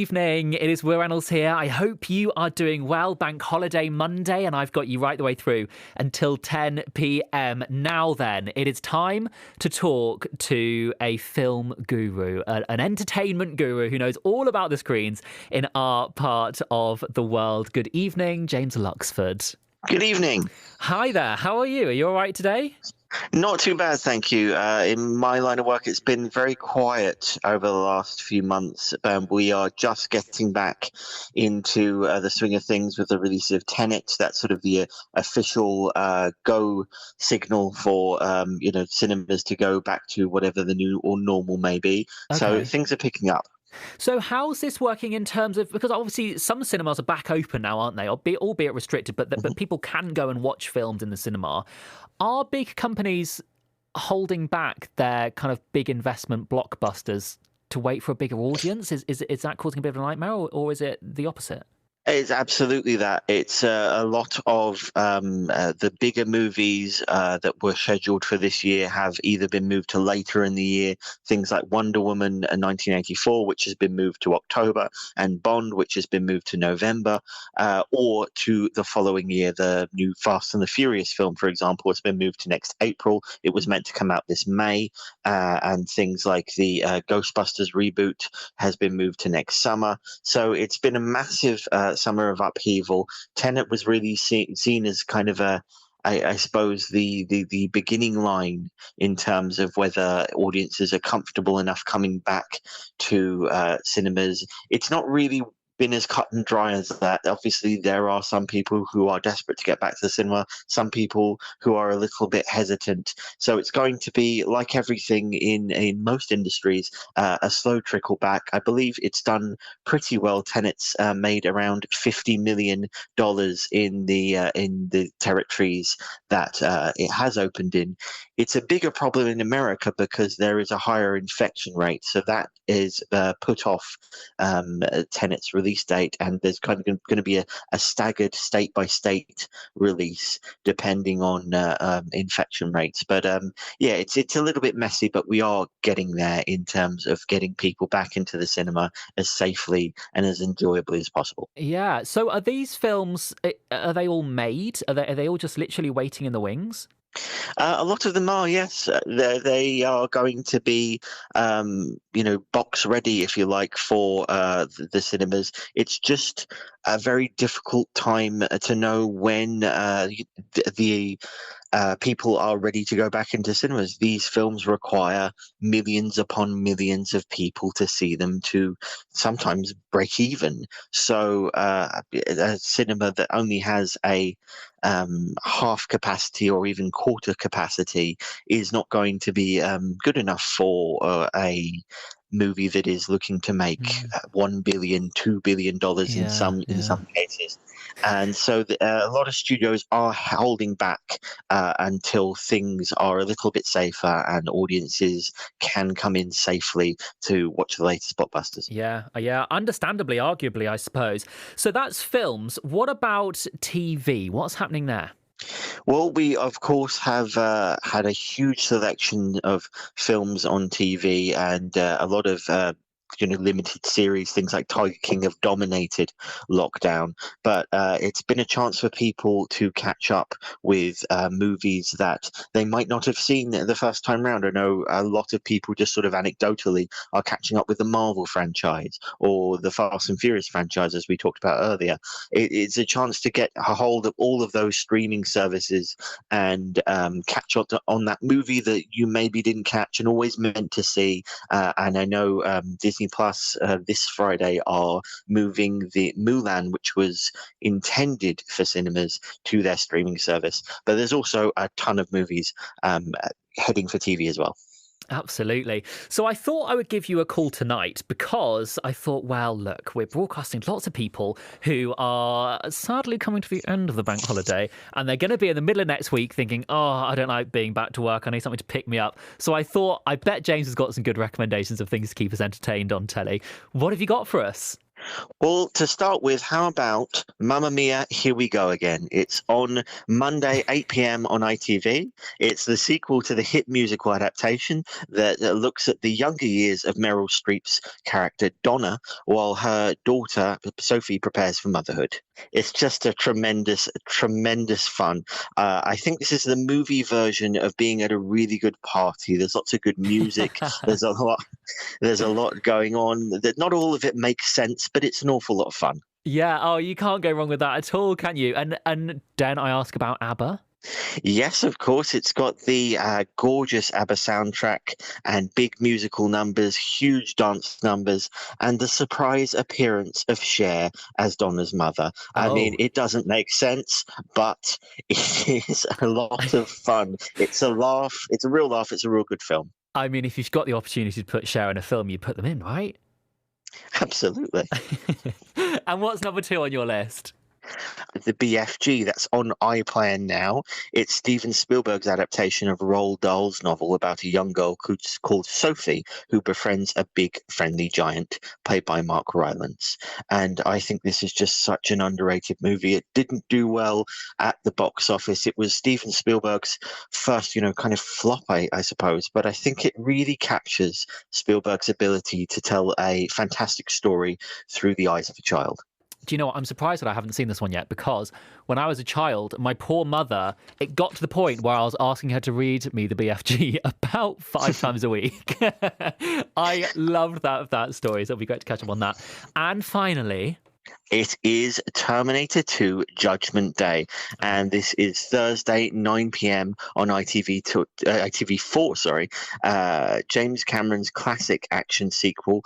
Evening, it is Will Reynolds here. I hope you are doing well. Bank holiday Monday, and I've got you right the way through until 10 p.m. Now then, it is time to talk to a film guru, an entertainment guru who knows all about the screens in our part of the world. Good evening, James Luxford. Good evening. Hi there, how are you? Are you all right today? Not too bad, thank you. In my line of work, it's been very quiet over the last few months. We are just getting back into the swing of things with the release of Tenet. That's sort of the official go signal for cinemas to go back to whatever the new or normal may be. Okay. So things are picking up. So how's this working in terms of, because obviously some cinemas are back open now, aren't they? Albeit restricted, but people can go and watch films in the cinema. Are big companies holding back their kind of big investment blockbusters to wait for a bigger audience? Is that causing a bit of a nightmare, or is it the opposite? It's absolutely that. It's a lot of the bigger movies that were scheduled for this year have either been moved to later in the year, things like Wonder Woman 1984, which has been moved to October, and Bond, which has been moved to November, or to the following year. The new Fast and the Furious film, for example, has been moved to next April. It was meant to come out this May, and things like the Ghostbusters reboot has been moved to next summer. So it's been a massive summer of upheaval. Tenet was really seen as kind of I suppose the beginning line in terms of whether audiences are comfortable enough coming back to cinemas. It's not really been as cut and dry as that. Obviously, there are some people who are desperate to get back to the cinema, some people who are a little bit hesitant. So it's going to be, like everything in most industries, a slow trickle back. I believe it's done pretty well. Tenet's made around $50 million in the territories that it has opened in. It's a bigger problem in America because there is a higher infection rate, so that is put off Tenet's release date, and there's kind of going to be a staggered state by state release depending on infection rates. But it's a little bit messy, but we are getting there in terms of getting people back into the cinema as safely and as enjoyably as possible. Yeah. So are these films, are they all made? Are they all just literally waiting in the wings? A lot of them are, yes. They are going to be, box ready, if you like, for the cinemas. It's just a very difficult time to know when the people are ready to go back into cinemas. These films require millions upon millions of people to see them to sometimes break even. So a cinema that only has a half capacity or even quarter capacity is not going to be good enough for a movie that is looking to make $1 billion, $2 billion in some cases. And so a lot of studios are holding back until things are a little bit safer and audiences can come in safely to watch the latest blockbusters. Yeah, understandably, arguably, I suppose. So that's films. What about TV? What's happening there? Well, we of course have had a huge selection of films on TV, and a lot of limited series. Things like Tiger King have dominated lockdown, but it's been a chance for people to catch up with movies that they might not have seen the first time round. I know a lot of people just sort of anecdotally are catching up with the Marvel franchise or the Fast and Furious franchise, as we talked about earlier. It's a chance to get a hold of all of those streaming services and catch up on that movie that you maybe didn't catch and always meant to see. And I know Disney Plus this Friday are moving the Mulan, which was intended for cinemas, to their streaming service. But there's also a ton of movies heading for TV as well. Absolutely. So I thought I would give you a call tonight because I thought, well, look, we're broadcasting to lots of people who are sadly coming to the end of the bank holiday, and they're going to be in the middle of next week thinking, oh, I don't like being back to work. I need something to pick me up. So I thought, I bet James has got some good recommendations of things to keep us entertained on telly. What have you got for us? Well, to start with, how about Mamma Mia, Here We Go Again? It's on Monday, 8 p.m. on ITV. It's the sequel to the hit musical adaptation that looks at the younger years of Meryl Streep's character Donna while her daughter Sophie prepares for motherhood. It's just a tremendous fun. I think this is the movie version of being at a really good party. There's lots of good music. There's a lot going on. That not all of it makes sense, but it's an awful lot of fun. Yeah, oh, you can't go wrong with that at all, can you? And dare I ask about ABBA? Yes, of course. It's got the gorgeous ABBA soundtrack and big musical numbers, huge dance numbers, and the surprise appearance of Cher as Donna's mother. I mean, it doesn't make sense, but it is a lot of fun. It's a laugh. It's a real laugh. It's a real good film. I mean, if you've got the opportunity to put Cher in a film, you put them in, right? Absolutely. And what's number 2 on your list? The BFG, that's on iPlayer now. It's Steven Spielberg's adaptation of Roald Dahl's novel about a young girl called Sophie who befriends a big friendly giant played by Mark Rylance. And I think this is just such an underrated movie. It didn't do well at the box office. It was Steven Spielberg's first, kind of flop, I suppose. But I think it really captures Spielberg's ability to tell a fantastic story through the eyes of a child. Do you know what? I'm surprised that I haven't seen this one yet, because when I was a child, my poor mother, it got to the point where I was asking her to read me the BFG about 5 times a week. I loved that story, so it'll be great to catch up on that. And finally... It is Terminator 2 Judgment Day, and this is Thursday, 9 p.m. on ITV4, James Cameron's classic action sequel,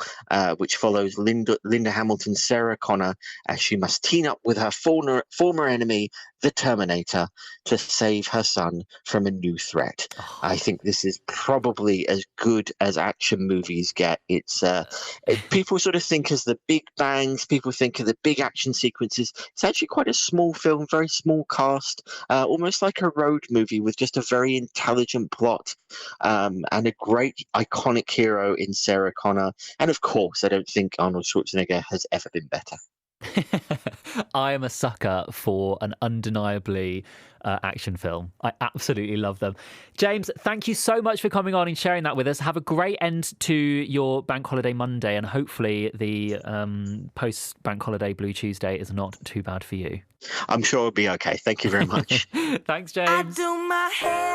which follows Linda Hamilton's Sarah Connor as she must team up with her former enemy, the Terminator, to save her son from a new threat. I think this is probably as good as action movies get. It's people sort of think as the big bangs, people think of the big action sequences. It's actually quite a small film, very small cast, almost like a road movie with just a very intelligent plot, and a great iconic hero in Sarah Connor. And of course, I don't think Arnold Schwarzenegger has ever been better. I am a sucker for an undeniably action film. I absolutely love them. James, thank you so much for coming on and sharing that with us. Have a great end to your Bank Holiday Monday, and hopefully the post-Bank Holiday Blue Tuesday is not too bad for you. I'm sure it'll be okay. Thank you very much. Thanks, James. I do my hair